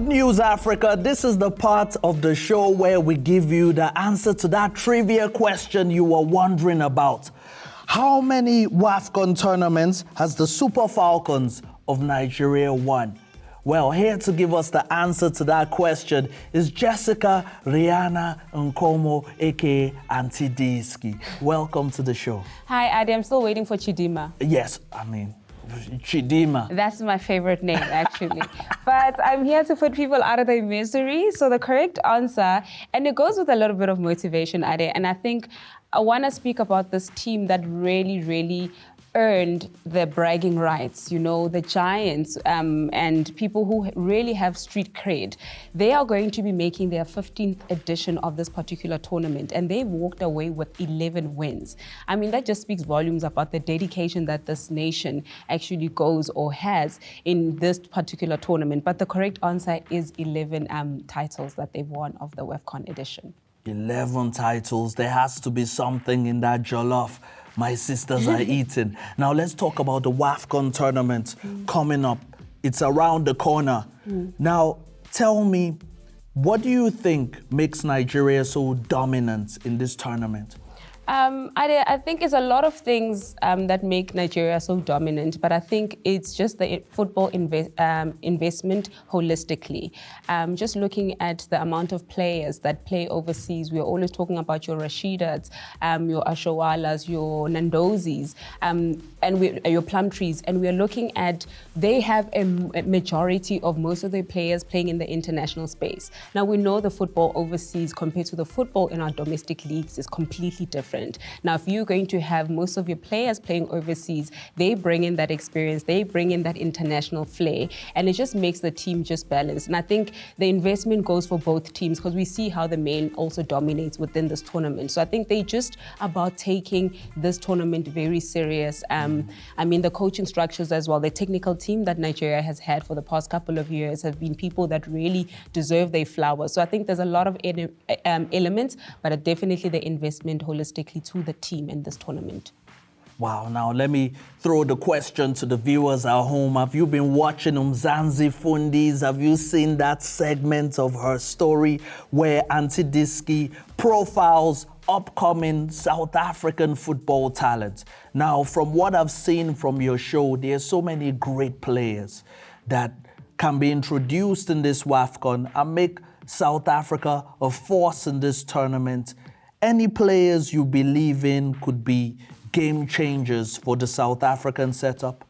news, Africa. This is the part of the show where we give you the answer to that trivia question you were wondering about. How many WAFCON tournaments has the Super Falcons of Nigeria won? Well, here to give us the answer to that question is Jessica Rihanna Nkomo, aka Auntie Diski. Welcome to the show. Hi, Adi. I'm still waiting for Chidima. Yes, I mean, Chidima. That's my favorite name, actually. But I'm here to put people out of their misery. So the correct answer, and it goes with a little bit of motivation, Adi, and I think I want to speak about this team that really earned the bragging rights, you know, the giants and people who really have street cred. They are going to be making their 15th edition of this particular tournament, and they walked away with 11 wins. I mean, that just speaks volumes about the dedication that this nation actually goes or has in this particular tournament. But the correct answer is 11 titles that they've won of the WAFCON edition. 11 titles. There has to be something in that jollof my sisters are eating. Now let's talk about the WAFCON tournament coming up. It's around the corner. Now tell me, what do you think makes Nigeria so dominant in this tournament? I think it's a lot of things that make Nigeria so dominant, but I think it's just the football investment holistically. Just looking at the amount of players that play overseas, we're always talking about your Rashidats, your Ashawalas, your Nandozis, and your Plumtrees, and we're looking at, they have a majority of most of their players playing in the international space. Now we know the football overseas compared to the football in our domestic leagues is completely different. Now, if you're going to have most of your players playing overseas, they bring in that experience, they bring in that international flair, and it just makes the team just balanced. And I think the investment goes for both teams because we see how the men also dominates within this tournament. So I think they just about taking this tournament very serious. I mean, the coaching structures as well, the technical team that Nigeria has had for the past couple of years have been people that really deserve their flowers. So I think there's a lot of elements, but definitely the investment holistically to the team in this tournament. Wow, now let me throw the question to the viewers at home. Have you been watching Mzansi Fundis? Have you seen that segment of her story where Auntie Diski profiles upcoming South African football talent? Now, from what I've seen from your show, there's so many great players that can be introduced in this WAFCON and make South Africa a force in this tournament. Any players you believe in could be game changers for the South African setup?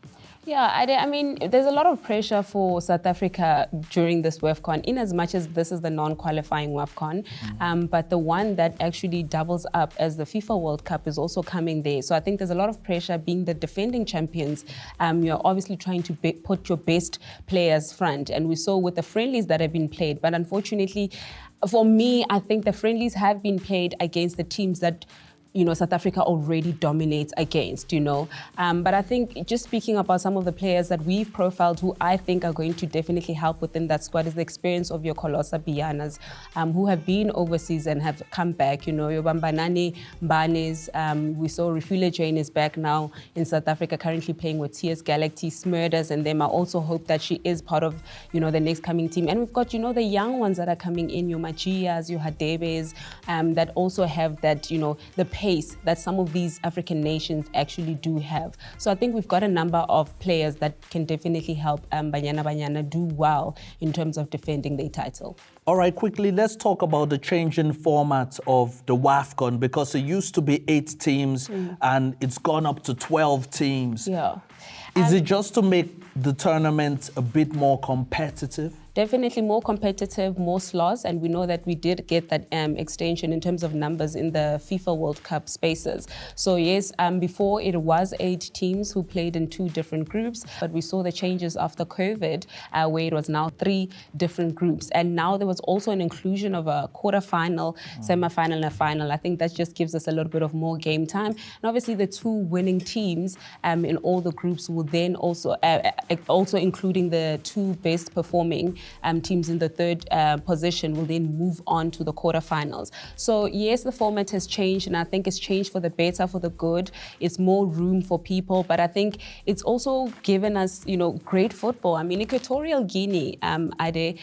Yeah, I mean, there's a lot of pressure for South Africa during this WAFCON, in as much as this is the non-qualifying WAFCON, but the one that actually doubles up as the FIFA World Cup is also coming there. So I think there's a lot of pressure being the defending champions. You're obviously trying to put your best players front, and we saw with the friendlies that have been played, but unfortunately, for me, I think the friendlies have been played against the teams that, you know, South Africa already dominates against, you know. But I think just speaking about some of the players that we've profiled who I think are going to definitely help within that squad is the experience of your Colossa Bianas, who have been overseas and have come back, you know, your Bambanani Mbanes, we saw Refugee Jane is back now in South Africa, currently playing with TS Galaxy, Smurders and them. I also hope that she is part of, you know, the next coming team. And we've got, you know, the young ones that are coming in, your Machias, your Hadebes, that also have that, you know, the pace that some of these African nations actually do have. So I think we've got a number of players that can definitely help Banyanabanyana do well in terms of defending their title. All right, quickly, let's talk about the changing format of the WAFCON, because it used to be 8 teams and it's gone up to 12 teams. Yeah. Is it just to make the tournament a bit more competitive? Definitely more competitive, more slots, and we know that we did get that extension in terms of numbers in the FIFA World Cup spaces. So yes, before it was 8 teams who played in 2 different groups, but we saw the changes after COVID, where it was now 3 different groups. And now there was also an inclusion of a quarterfinal, semi-final, and a final. I think that just gives us a little bit of more game time. And obviously the 2 winning teams in all the groups will then also including the 2 best performing teams in the third position will then move on to the quarterfinals. So yes, the format has changed, and I think it's changed for the better, for the good. It's more room for people, but I think it's also given us, great football. I mean, Equatorial Guinea, Ade,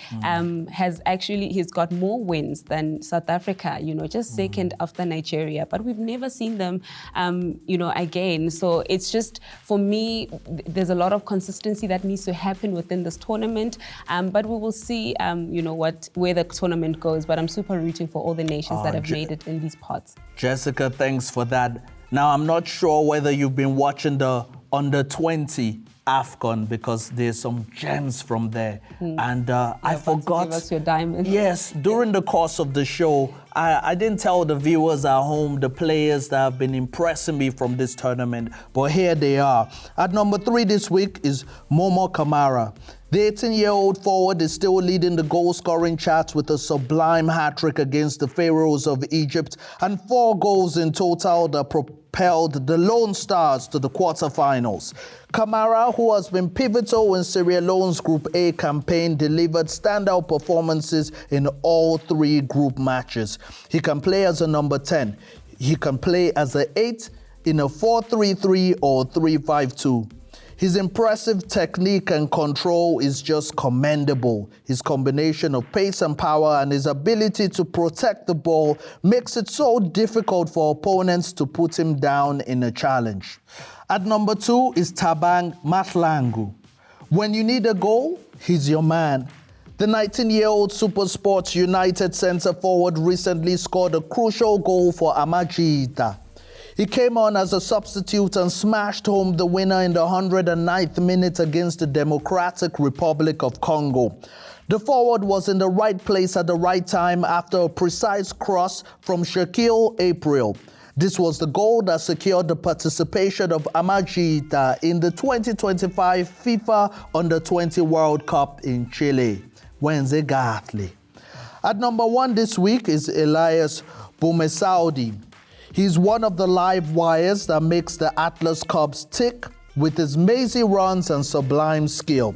he's got more wins than South Africa, just second after Nigeria, but we've never seen them, again. So it's just, for me, there's a lot of consistency that needs to happen within this tournament, but we will see, where the tournament goes. But I'm super rooting for all the nations that have made it in these pots. Jessica, thanks for that. Now, I'm not sure whether you've been watching the under-20 Afcon, because there's some gems from there. And I forgot. Give us your diamonds. Yes, during the course of the show, I didn't tell the viewers at home the players that have been impressing me from this tournament, but here they are. At number 3 this week is Momo Kamara. The 18-year-old forward is still leading the goal-scoring charts with a sublime hat-trick against the Pharaohs of Egypt and 4 goals in total that propelled the Lone Stars to the quarterfinals. Kamara, who has been pivotal in Sierra Leone's Group A campaign, delivered standout performances in all 3 group matches. He can play as a number 10. He can play as an 8 in a 4-3-3 or 3-5-2. His impressive technique and control is just commendable. His combination of pace and power and his ability to protect the ball makes it so difficult for opponents to put him down in a challenge. At number 2 is Tabang Mahlangu. When you need a goal, he's your man. The 19-year-old SuperSports United centre-forward recently scored a crucial goal for Amajita. He came on as a substitute and smashed home the winner in the 109th minute against the Democratic Republic of Congo. The forward was in the right place at the right time after a precise cross from Shaquille April. This was the goal that secured the participation of Amajita in the 2025 FIFA Under-20 World Cup in Chile. Wenze Gatli. At number 1 this week is Elias Bumesaudi. He's one of the live wires that makes the Atlas Cubs tick with his mazy runs and sublime skill.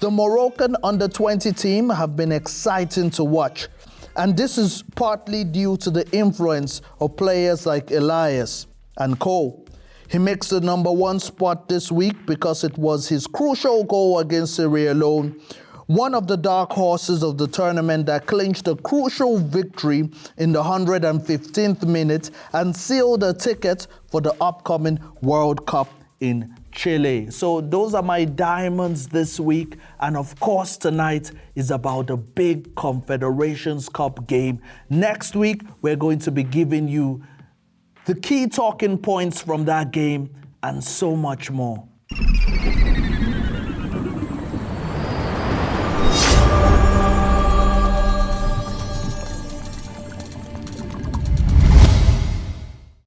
The Moroccan under-20 team have been exciting to watch, and this is partly due to the influence of players like Elias and Cole. He makes the number 1 spot this week because it was his crucial goal against Sierra Leone, one of the dark horses of the tournament that clinched a crucial victory in the 115th minute and sealed a ticket for the upcoming World Cup in Chile. So those are my diamonds this week. And of course, tonight is about the big Confederations Cup game. Next week, we're going to be giving you the key talking points from that game and so much more.